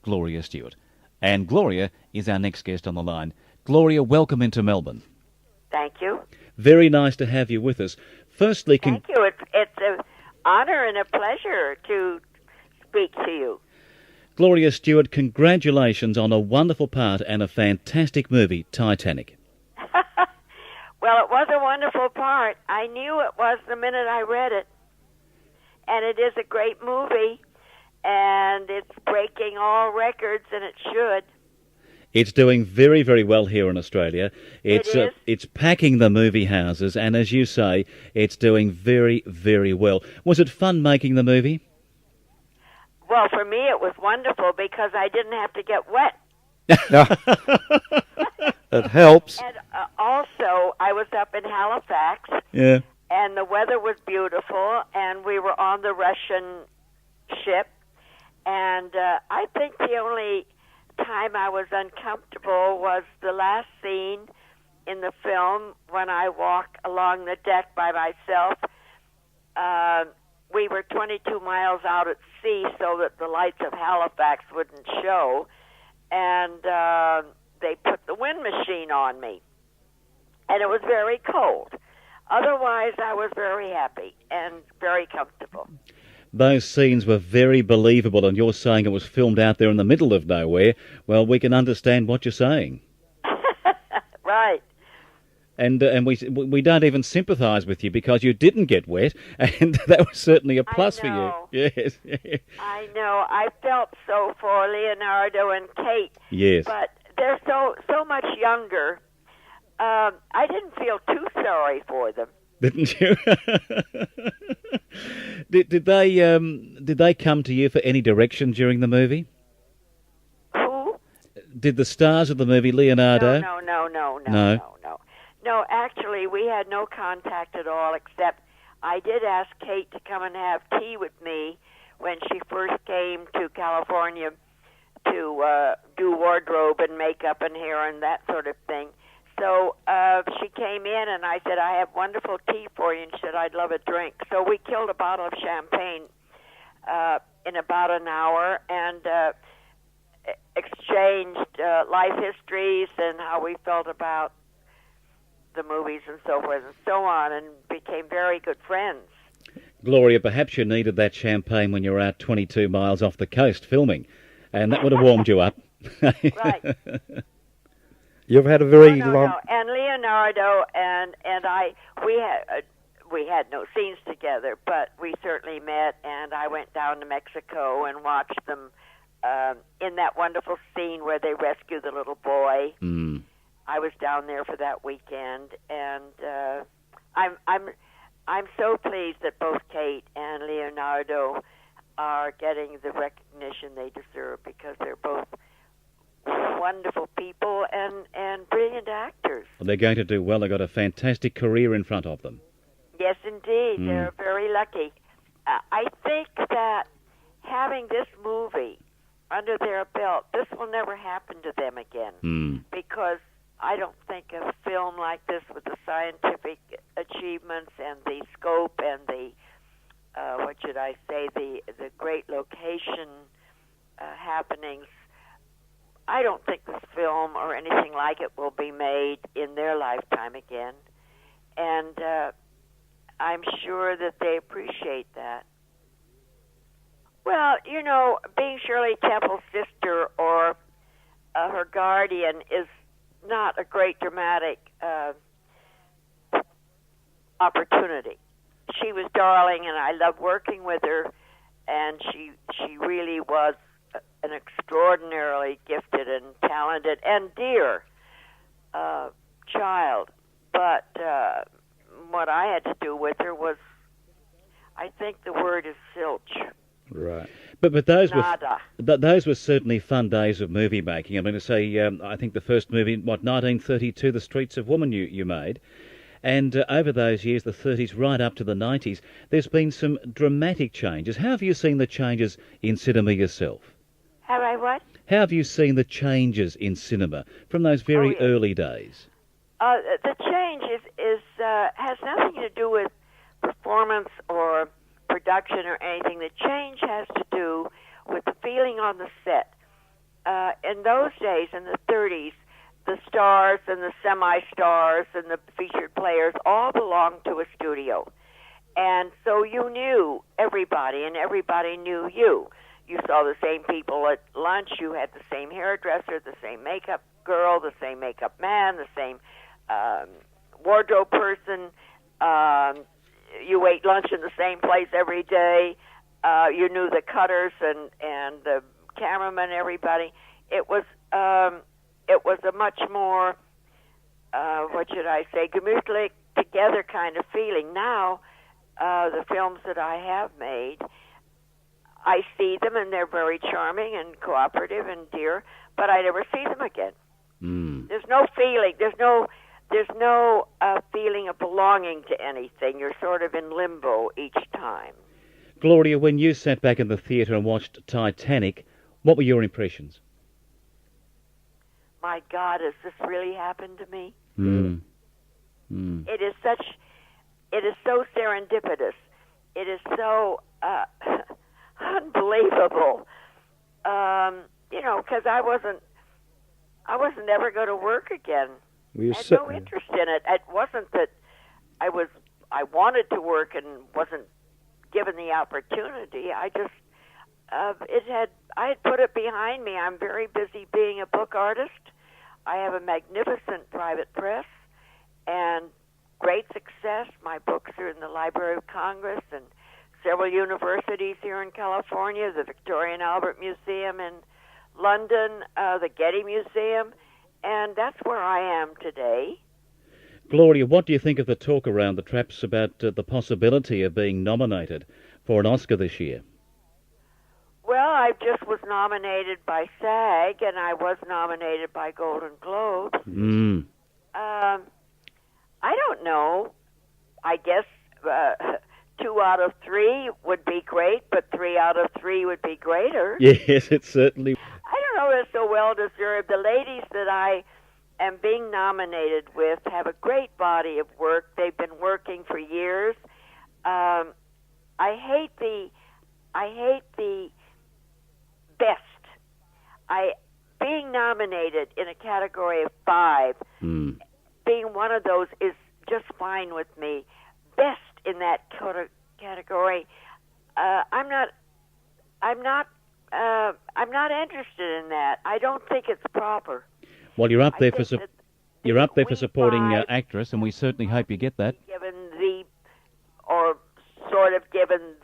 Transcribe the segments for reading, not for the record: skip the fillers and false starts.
Gloria Stuart. And Gloria is our next guest on the line. Gloria, welcome into Melbourne. Thank you. Very nice to have you with us. Firstly, Thank you. It's an honor and a pleasure to speak to you. Gloria Stuart, congratulations on a wonderful part and a fantastic movie, Titanic. Well, it was a wonderful part. I knew it was the minute I read it. And it is a great movie, and it's breaking all records, and it should. It's doing very, very well here in Australia. It's packing the movie houses, and as you say, it's doing very, very well. Was it fun making the movie? Well, for me, it was wonderful because I didn't have to get wet. It helps. And also, I was up in Halifax, Yeah. and the weather was beautiful, and we were on the Russian ship. And I think the only time I was uncomfortable was the last scene in the film when I walk along the deck by myself. We were 22 miles out at sea so that the lights of Halifax wouldn't show, and they put the wind machine on me, and it was very cold. Otherwise, I was very happy and very comfortable. Those scenes were very believable, and you're saying it was filmed out there in the middle of nowhere. Well, we can understand what you're saying. Right. And we don't even sympathise with you because you didn't get wet, and that was certainly a plus for you. Yes. I know. I felt so for Leonardo and Kate. Yes. But they're so much younger. I didn't feel too sorry for them. Didn't you? Did they come to you for any direction during the movie? Who? Did the stars of the movie, Leonardo? No, actually, we had no contact at all, except I did ask Kate to come and have tea with me when she first came to California to do wardrobe and makeup and hair and that sort of thing. So she came in, and I said, I have wonderful tea for you, and she said, I'd love a drink. So we killed a bottle of champagne in about an hour and exchanged life histories and how we felt about the movies and so forth and so on, and became very good friends. Gloria, perhaps you needed that champagne when you were out 22 miles off the coast filming, and that would have warmed you up. Right. You've had a very long... No. And Leonardo and I, we had no scenes together, but we certainly met, and I went down to Mexico and watched them in that wonderful scene where they rescue the little boy. Mm. I was down there for that weekend, and I'm so pleased that both Kate and Leonardo are getting the recognition they deserve because they're both wonderful people and brilliant actors. Well, they're going to do well. They've got a fantastic career in front of them. Yes, indeed. They're very lucky. I think that having this movie under their belt, this will never happen to them again because I don't think a film like this with the scientific achievements and the scope and the the great location happenings, I don't think this film or anything like it will be made in their lifetime again. And I'm sure that they appreciate that. Well, you know, being Shirley Temple's sister or her guardian is not a great dramatic opportunity. She was darling, and I loved working with her, and she really was an extraordinarily gifted and talented and dear child. But what I had to do with her was, I think the word is zilch. Right, but those Nada. those were certainly fun days of movie making. I mean, to say, I think the first movie, 1932, The Streets of Woman, you made, and over those years, the 30s right up to the 90s, there's been some dramatic changes. How have you seen the changes in cinema yourself? Have I what? How have you seen the changes in cinema from those very early days? The change has nothing to do with performance or production or anything. The change has to do with the feeling on the set. in those days, in the 30s, the stars and the semi-stars and the featured players all belonged to a studio. And so you knew everybody, and everybody knew you. You saw the same people at lunch. You had the same hairdresser, the same makeup girl, the same makeup man, the same wardrobe person. You ate lunch in the same place every day. You knew the cutters and the cameraman, everybody. It was a much more, what should I say, gemütlich, together kind of feeling. Now, the films that I have made, I see them and they're very charming and cooperative and dear, but I never see them again. There's no feeling. There's no feeling of belonging to anything. You're sort of in limbo each time. Gloria, when you sat back in the theatre and watched Titanic, what were your impressions? My God, has this really happened to me? It is so serendipitous. It is so unbelievable. Because I wasn't ever going to work again. I had no interest in it. It wasn't that I wanted to work and wasn't given the opportunity. I had put it behind me. I'm very busy being a book artist. I have a magnificent private press and great success. My books are in the Library of Congress and several universities here in California, the Victoria and Albert Museum in London, the Getty Museum, and that's where I am today. Gloria, what do you think of the talk around the traps about the possibility of being nominated for an Oscar this year? Well, I just was nominated by SAG, and I was nominated by Golden Globes. I don't know. I guess 2 out of 3 would be great, but 3 out of 3 would be greater. Yes, it certainly. I don't know if it's so well deserved. The ladies that I am being nominated with have a great body of work. They've been working for years. I hate the best. Being nominated in a category of 5, being one of those is just fine with me. Best in that category, I'm not interested in that. I don't think it's proper. Well, you're up there for supporting actress, and we certainly hope you get that. Given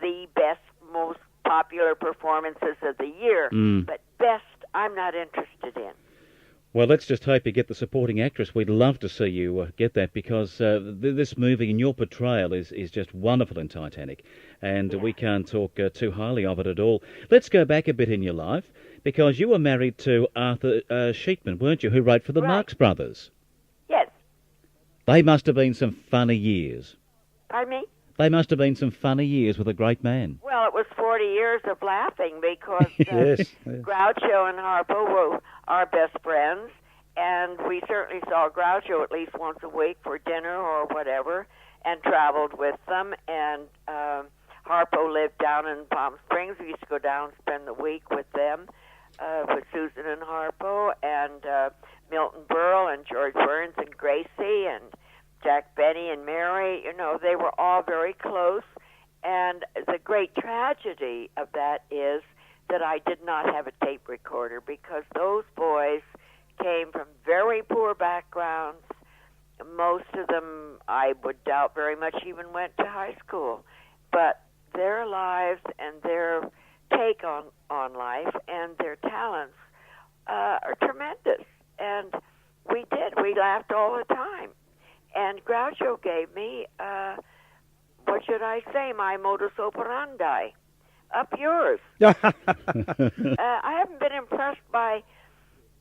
the best, most popular performances of the year, but best, I'm not interested in. Well, let's just hope you get the supporting actress. We'd love to see you get that, because this movie and your portrayal is just wonderful in Titanic, and we can't talk too highly of it at all. Let's go back a bit in your life, because you were married to Arthur Sheetman, weren't you, who wrote for the Marx Brothers? Yes. They must have been some funny years. Pardon me? They must have been some funny years with a great man. Well, it was 40 years of laughing, because Groucho and Harpo were our best friends, and we certainly saw Groucho at least once a week for dinner or whatever, and traveled with them. And Harpo lived down in Palm Springs. We used to go down and spend the week with them, with Susan and Harpo, and Milton Berle and George Burns and Gracie and Jack Benny and Mary. They were all very close. And the great tragedy of that is that I did not have a tape recorder, because those boys came from very poor backgrounds. Most of them, I would doubt very much, even went to high school. But their lives and their take on life and their talents are tremendous. And we laughed all the time. And Groucho gave me, what should I say, my modus operandi. Up yours. I haven't been impressed by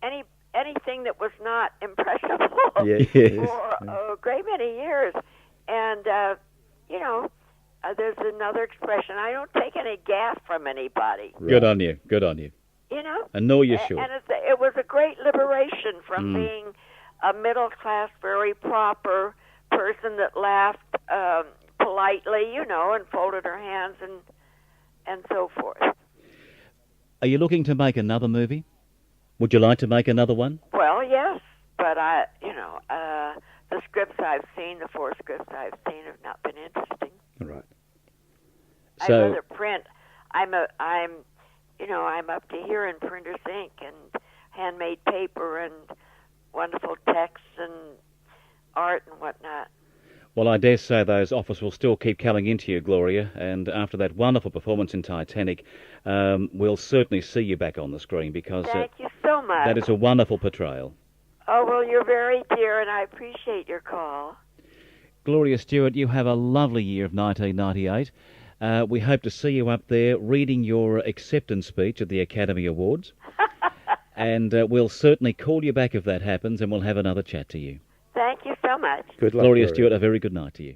anything that was not impressionable for a great many years. And, there's another expression. I don't take any gaff from anybody. Right. Good on you. And know you should. And it was a great liberation from being a middle-class, very proper person that laughed politely, and folded her hands and so forth. Are you looking to make another movie? Would you like to make another one? Well, yes, but the scripts I've seen, the 4 scripts I've seen, have not been interesting. Right. I'd So, rather print. I'm up to here in printer's ink and handmade paper and wonderful text and art and whatnot. well, I dare say those offers will still keep coming into you, Gloria, and after that wonderful performance in Titanic, we'll certainly see you back on the screen because Thank you so much. that is a wonderful portrayal. Oh, well, you're very dear, and I appreciate your call. Gloria Stuart, you have a lovely year of 1998. We hope to see you up there reading your acceptance speech at the Academy Awards. And we'll certainly call you back if that happens, and we'll have another chat to you. Thank you so much. Good luck. Gloria Stuart, a very good night to you.